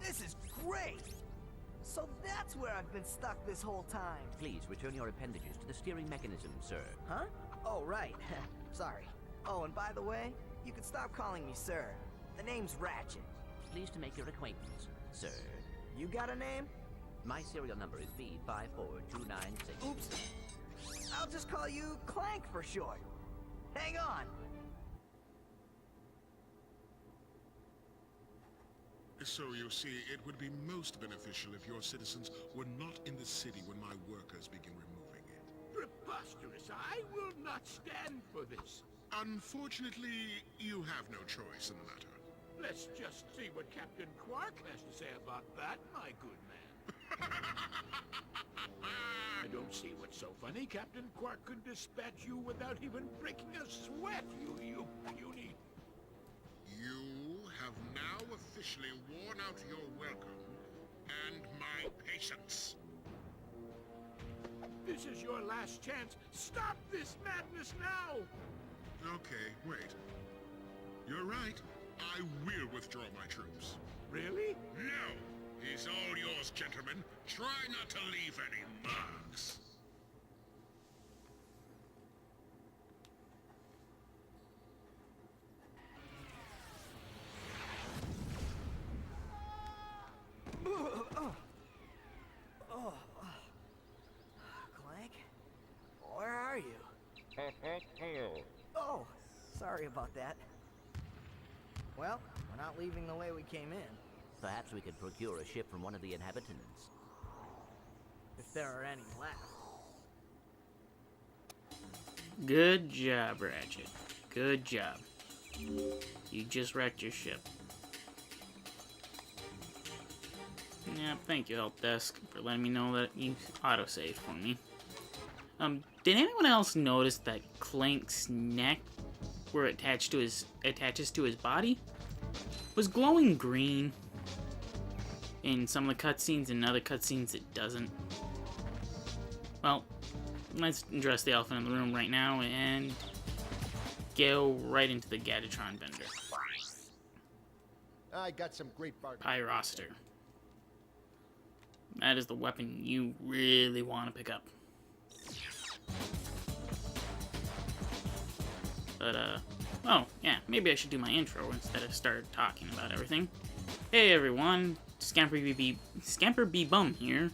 This is great! So that's where I've been stuck this whole time. Please return your appendages to the steering mechanism, sir. Huh? Oh, right. Sorry. Oh, and by the way, you can stop calling me sir. The name's Ratchet. Pleased to make your acquaintance, sir. You got a name? My serial number is B54296. Oops. I'll just call you Clank for short. Hang on. So you see, it would be most beneficial if your citizens were not in the city when my workers begin removing it. Preposterous! I will not stand for this. Unfortunately, you have no choice in the matter. Let's just see what Captain Quark has to say about that, my good man. I don't see what's so funny. Captain Quark could dispatch you without even breaking a sweat, you puny. You have now officially worn out your welcome and my patience. This is your last chance. Stop this madness now! Okay, wait. You're right. I will withdraw my troops. Really? No! He's all yours, gentlemen. Try not to leave any marks. Clank? Where are you? Oh, sorry about that. Well, we're not leaving the way we came in. Perhaps we could procure a ship from one of the inhabitants. If there are any left. Good job, Ratchet. Good job. You just wrecked your ship. Yeah, thank you, Help Desk, for letting me know that you autosaved for me. Did anyone else notice that Clank's neck, where it attaches to his body, was glowing green? In some of the cutscenes, in other cutscenes it doesn't. Well, let's address the elephant in the room right now and go right into the Gadgetron vendor. I got some great bargains. Pyrocitor. That is the weapon you really want to pick up. But, oh, yeah, maybe I should do my intro instead of start talking about everything. Hey everyone, Scamper B Bum here,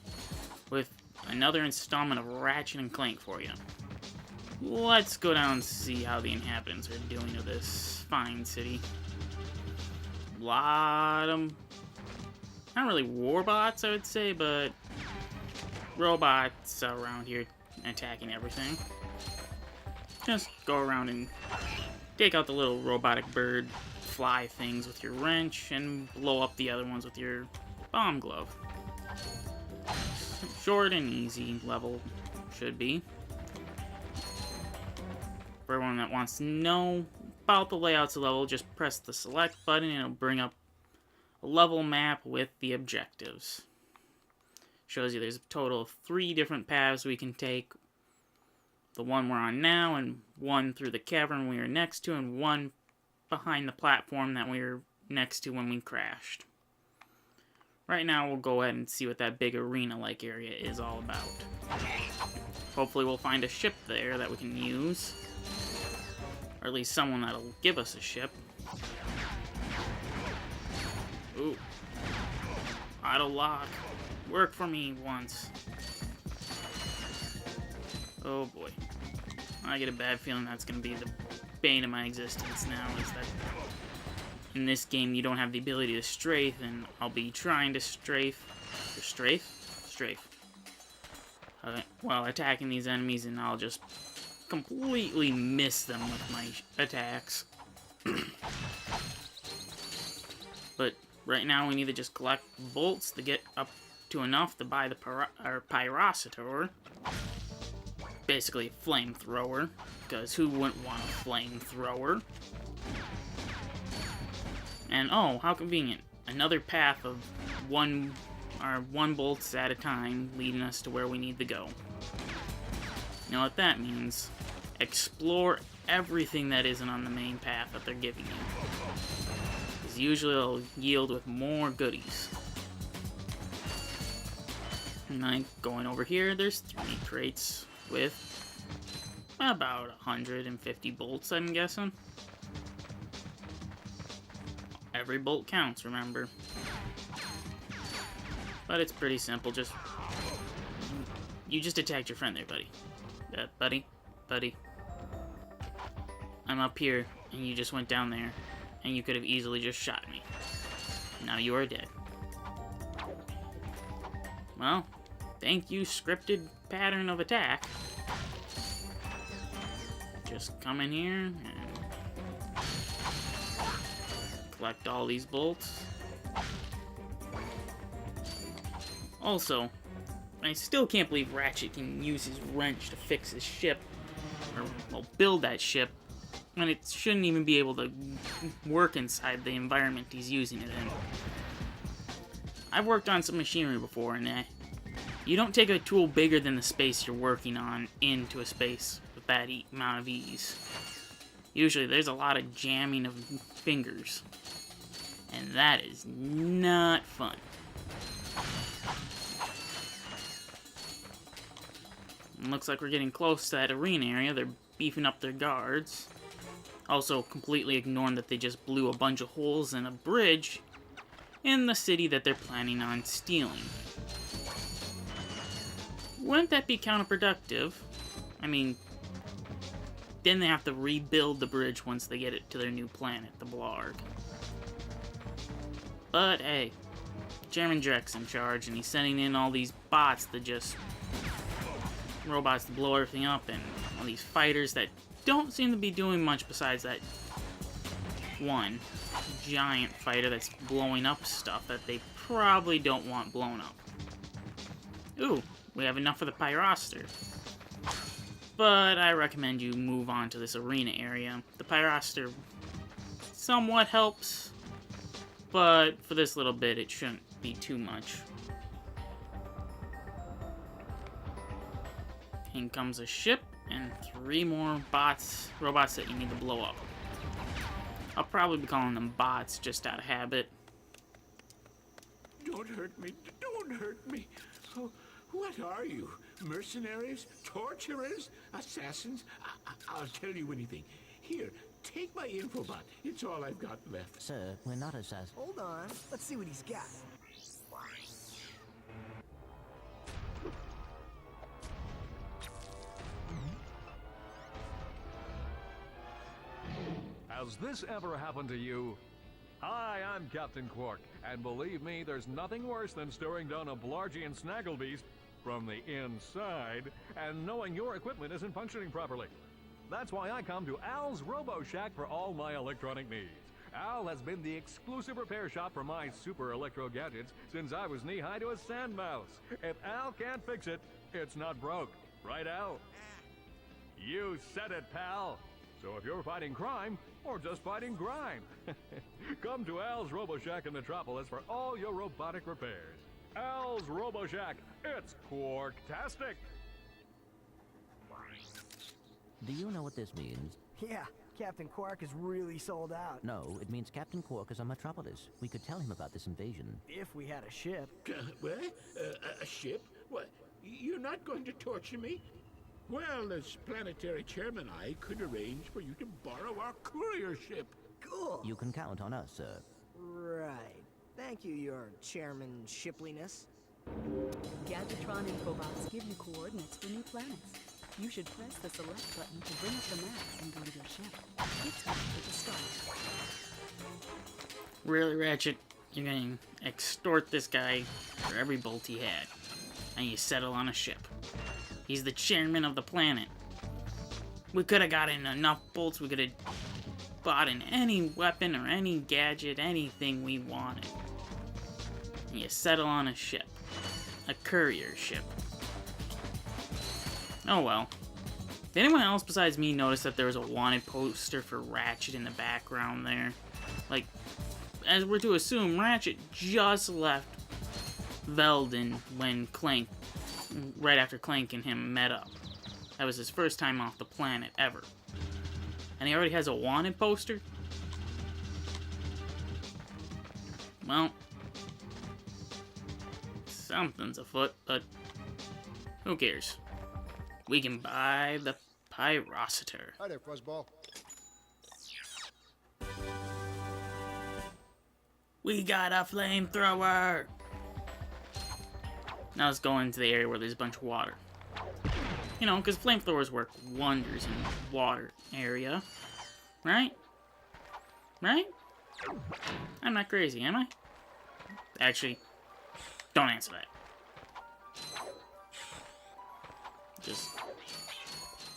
with another installment of Ratchet and Clank for you. Let's go down and see how the inhabitants are doing of this fine city. Lot of, not really warbots, I would say, but robots around here attacking everything. Just go around and take out the little robotic bird fly things with your wrench and blow up the other ones with your bomb glove. Short and easy level should be. For everyone that wants to know about the layouts of the level, just press the select button and it'll bring up a level map with the objectives. Shows you there's a total of 3 different paths we can take. The one we're on now, and one through the cavern we were next to, and one behind the platform that we were next to when we crashed. Right now we'll go ahead and see what that big arena-like area is all about. Hopefully we'll find a ship there that we can use. Or at least someone that'll give us a ship. Ooh. Auto lock. Work for me once. Oh boy. I get a bad feeling that's going to be the bane of my existence now, is that in this game you don't have the ability to strafe, and I'll be trying to strafe while attacking these enemies, and I'll just completely miss them with my attacks. But right now we need to just collect bolts to get up to enough to buy the Pyrocitor. Basically a flamethrower, because who wouldn't want a flamethrower? And oh, how convenient. Another path of one bolts at a time leading us to where we need to go. You know what that means? Explore everything that isn't on the main path that they're giving you. Because usually it'll yield with more goodies. And then going over here, there's 3 crates with about 150 bolts, I'm guessing. Every bolt counts, remember. But it's pretty simple, just... You just attacked your friend there, buddy. Buddy. I'm up here, and you just went down there, and you could have easily just shot me. Now you are dead. Well, thank you, scripted pattern of attack. Just come in here and collect all these bolts. Also, I still can't believe Ratchet can use his wrench to fix his ship, or, well, build that ship, when it shouldn't even be able to work inside the environment he's using it in. I've worked on some machinery before, and you don't take a tool bigger than the space you're working on into a space with that amount of ease. Usually there's a lot of jamming of fingers, and that is not fun. And looks like we're getting close to that arena area. They're beefing up their guards. Also completely ignoring that they just blew a bunch of holes in a bridge in the city that they're planning on stealing. Wouldn't that be counterproductive? I mean, then they have to rebuild the bridge once they get it to their new planet, the Blarg. But hey, Chairman Drek's in charge, and he's sending in all these bots that just... robots to blow everything up, and all these fighters that don't seem to be doing much besides that one giant fighter that's blowing up stuff that they probably don't want blown up. Ooh, we have enough for the Pyroster. But I recommend you move on to this arena area. The Pyroster somewhat helps, but for this little bit it shouldn't be too much. In comes a ship and 3 more robots that you need to blow up. I'll probably be calling them bots just out of habit. Don't hurt me. Don't hurt me. Oh, what are you? Mercenaries? Torturers? Assassins? I'll tell you anything. Here, take my infobot. It's all I've got left. Sir, we're not assassins. Hold on. Let's see what he's got. Has this ever happened to you? Hi, I'm Captain Quark, and believe me, there's nothing worse than staring down a Blargian snagglebeast from the inside and knowing your equipment isn't functioning properly. That's why I come to Al's Robo Shack for all my electronic needs. Al has been the exclusive repair shop for my super electro gadgets since I was knee-high to a sand mouse. If Al can't fix it, it's not broke. Right, Al? You said it, pal. So if you're fighting crime, or just fighting grime, come to Al's Robo Shack in Metropolis for all your robotic repairs. Al's Robo Shack, it's Quarktastic! Do you know what this means? Yeah, Captain Quark is really sold out. No, it means Captain Quark is on Metropolis. We could tell him about this invasion. If we had a ship. What? A ship? What? You're not going to torture me? Well, as planetary chairman, I could arrange for you to borrow our courier ship. Cool. You can count on us, sir. Right. Thank you, your chairman shipliness. Gadgetron infobots give you coordinates for new planets. You should press the select button to bring up the maps and go to your ship. It's time for the start. Really, Ratchet? You're gonna extort this guy for every bolt he had, and you settle on a ship. He's the chairman of the planet. We could have gotten enough bolts, we could have bought in any weapon or any gadget, anything we wanted. And you settle on a ship. A courier ship. Oh well. Did anyone else besides me notice that there was a wanted poster for Ratchet in the background there? Like, as we're to assume, Ratchet just left Veldin when right after Clank and him met up. That was his first time off the planet ever. And he already has a wanted poster? Well, something's afoot, but who cares? We can buy the Pyrocitor. Hi there, Fuzzball. We got a flamethrower! Now let's go into the area where there's a bunch of water. You know, because flamethrowers work wonders in the water area. Right? Right? I'm not crazy, am I? Actually, don't answer that. Just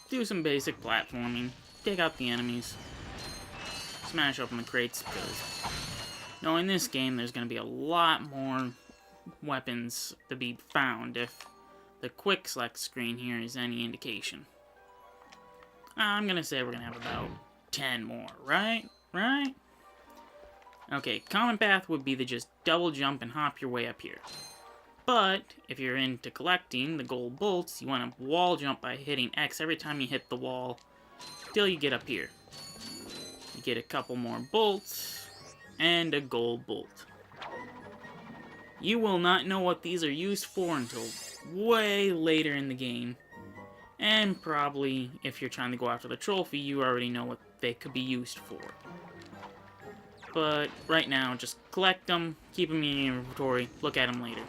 do some basic platforming, take out the enemies, smash open the crates, because, you know, in this game there's going to be a lot more weapons to be found if the quick select screen here is any indication. I'm going to say we're going to have about 10 more, right? Right? Okay, common path would be to just double jump and hop your way up here. But, if you're into collecting the gold bolts, you want to wall jump by hitting X every time you hit the wall, till you get up here. You get a couple more bolts, and a gold bolt. You will not know what these are used for until way later in the game. And probably, if you're trying to go after the trophy, you already know what they could be used for. But, right now, just collect them, keep them in your inventory, look at them later.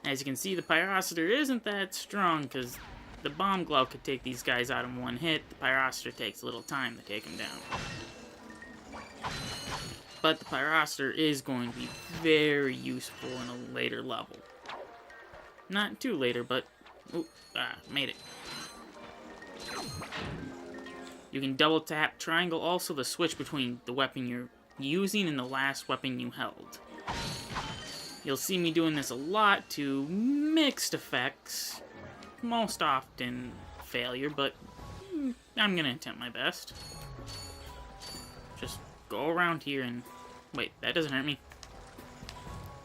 As you can see, the Pyrocitor isn't that strong, because the Bomb Glove could take these guys out in one hit. The Pyrocitor takes a little time to take them down. But the Pyrocitor is going to be very useful in a later level. Not too later, but... Ooh, made it. You can double tap triangle also to switch between the weapon you're using and the last weapon you held. You'll see me doing this a lot to mixed effects. Most often failure, but I'm gonna attempt my best. Just go around here and... Wait, that doesn't hurt me.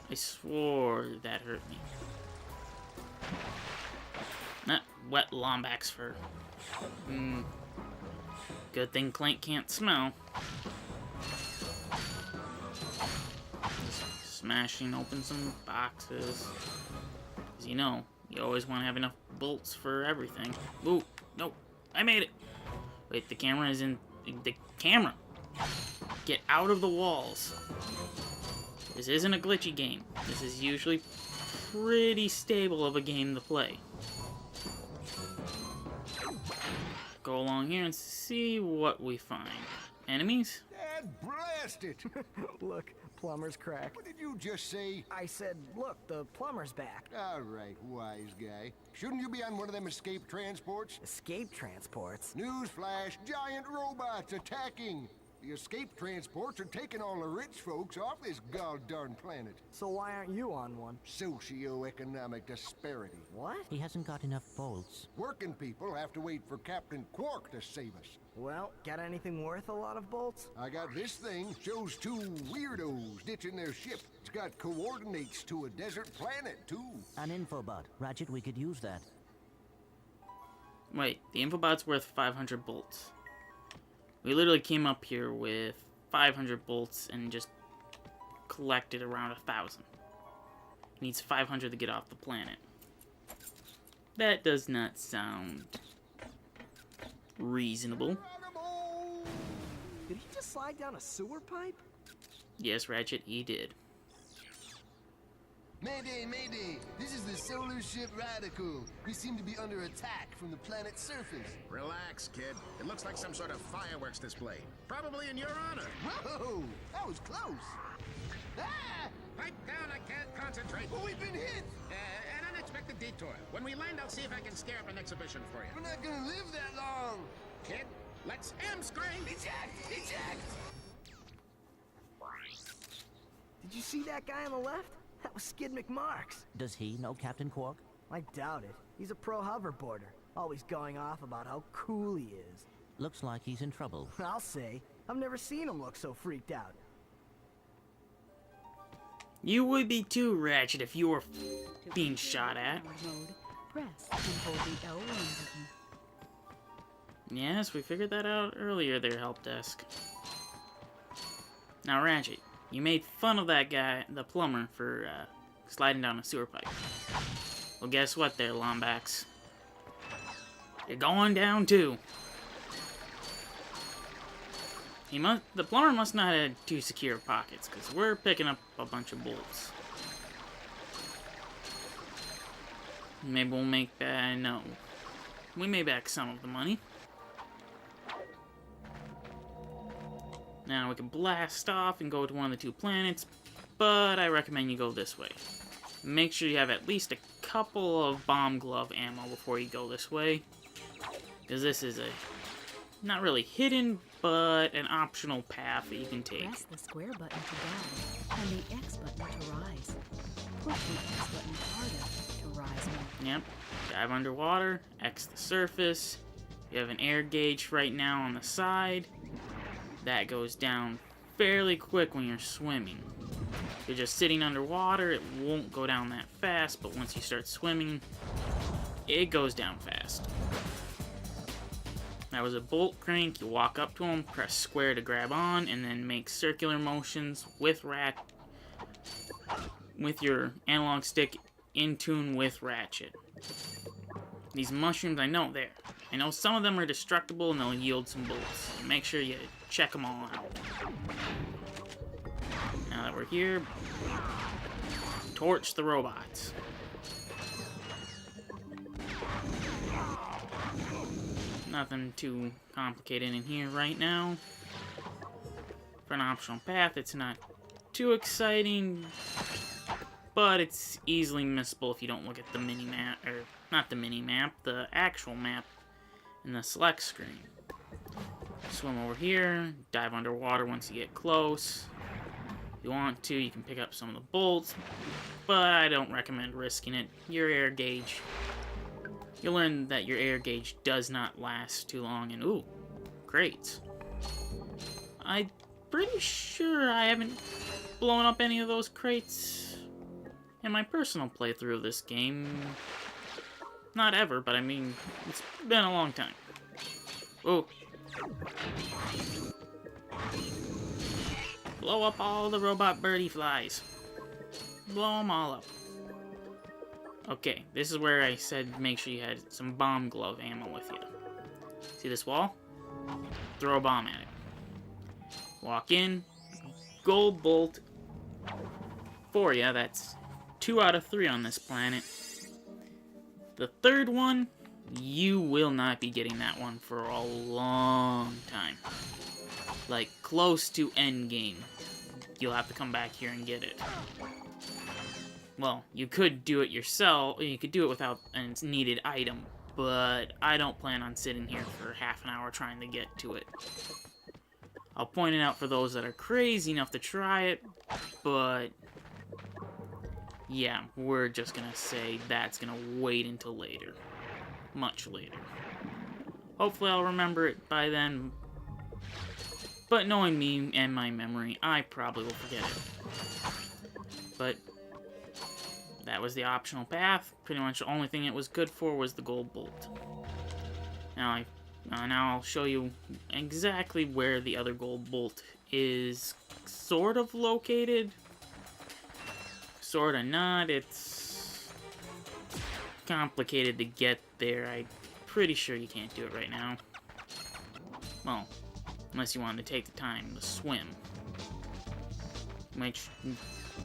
I swore that hurt me. Wet Lombax fur. Good thing Clank can't smell. Just smashing open some boxes. Because you know, you always want to have enough bolts for everything. Ooh, nope, I made it. Wait, the camera is in... The camera! Get out of the walls. This isn't a glitchy game. This is usually pretty stable of a game to play. Go along here and see what we find. Enemies? Dad, blast it! Look, plumber's crack. What did you just say? I said, look, the plumber's back. All right, wise guy. Shouldn't you be on one of them escape transports? Escape transports? Newsflash, giant robots attacking! The escape transports are taking all the rich folks off this god-darn planet. So why aren't you on one? Socioeconomic disparity. What? He hasn't got enough bolts. Working people have to wait for Captain Quark to save us. Well, got anything worth a lot of bolts? I got this thing. Shows two weirdos ditching their ship. It's got coordinates to a desert planet, too. An infobot. Ratchet, we could use that. Wait, the infobot's worth 500 bolts. We literally came up here with 500 bolts and just collected around 1,000. Needs 500 to get off the planet. That does not sound reasonable. Did he just slide down a sewer pipe? Yes, Ratchet, he did. Mayday, mayday! This is the solar ship Radical. We seem to be under attack from the planet's surface. Relax, kid. It looks like some sort of fireworks display. Probably in your honor. Whoa! That was close! Ah! Pipe down, I can't concentrate. Oh, we've been hit! An unexpected detour. When we land, I'll see if I can scare up an exhibition for you. We're not gonna live that long! Kid, let's M-screen! Eject! Eject! Did you see that guy on the left? That was Skid McMarks. Does he know Captain Quark? I doubt it. He's a pro hoverboarder. Always going off about how cool he is. Looks like he's in trouble. I'll say. I've never seen him look so freaked out. You would be too, Ratchet, if you were being shot at. Mode, press and hold the L1 button. Yes, we figured that out earlier there, Help Desk. Now, Ratchet, you made fun of that guy, the plumber, for sliding down a sewer pipe. Well, guess what there, Lombax? You're going down too. The plumber must not have too secure pockets, because we're picking up a bunch of bolts. Maybe we'll make back, no. We may back some of the money. Now we can blast off and go to one of the 2 planets, but I recommend you go this way. Make sure you have at least a couple of bomb glove ammo before you go this way, because this is a not really hidden, but an optional path that you can take. Press the square button to down and the X button to rise. Push the X button harder to rise more. Yep. Dive underwater, X the surface. You have an air gauge right now on the side. That goes down fairly quick when you're swimming. If you're just sitting underwater, it won't go down that fast, but once you start swimming, it goes down fast. That was a bolt crank. You walk up to them, press square to grab on, and then make circular motions with your analog stick in tune with Ratchet. These mushrooms, I know some of them are destructible and they'll yield some bolts. Make sure you check them all out. Now that we're here, torch the robots. Nothing too complicated in here right now. For an optional path, it's not too exciting, but it's easily missable if you don't look at the mini-map, or not the mini-map, the actual map in the select screen. Swim over here, dive underwater once you get close. If you want to, you can pick up some of the bolts, but I don't recommend risking it. Your air gauge, you'll learn that your air gauge does not last too long, and ooh, crates. I'm pretty sure I haven't blown up any of those crates in my personal playthrough of this game. Not ever, but I mean, it's been a long time. Ooh. Blow up all the robot birdie flies. Blow them all up. Okay, this is where I said make sure you had some bomb glove ammo with you. See this wall? Throw a bomb at it. Walk in. Gold bolt. For ya, that's 2 out of 3 on this planet. The third one, you will not be getting that one for a long time. Like, close to endgame. You'll have to come back here and get it. Well, you could do it yourself, or you could do it without a needed item, but I don't plan on sitting here for half an hour trying to get to it. I'll point it out for those that are crazy enough to try it, but yeah, we're just gonna say that's gonna wait until later. Much later. Hopefully I'll remember it by then, but knowing me and my memory, I probably will forget it. But that was the optional path. Pretty much the only thing it was good for was the gold bolt. Now I'll show you exactly where the other gold bolt is sort of located. Sorta not. It's complicated to get there. I'm pretty sure you can't do it right now. Well, unless you want to take the time to swim. Which,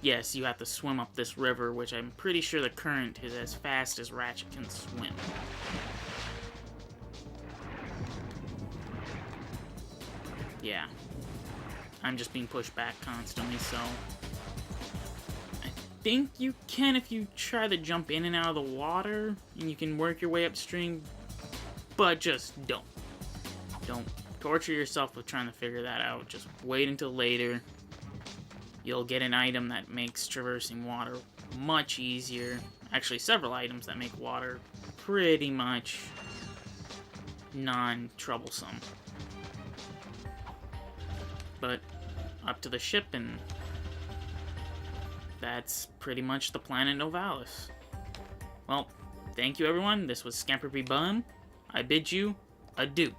yes, you have to swim up this river, which I'm pretty sure the current is as fast as Ratchet can swim. Yeah. I'm just being pushed back constantly, so I think you can if you try to jump in and out of the water, and you can work your way upstream, but just don't. Don't torture yourself with trying to figure that out. Just wait until later. You'll get an item that makes traversing water much easier. Actually, several items that make water pretty much non-troublesome. But up to the ship, and that's pretty much the planet Novalis. Well, thank you everyone. This was Scamper Be Bum. I bid you adieu.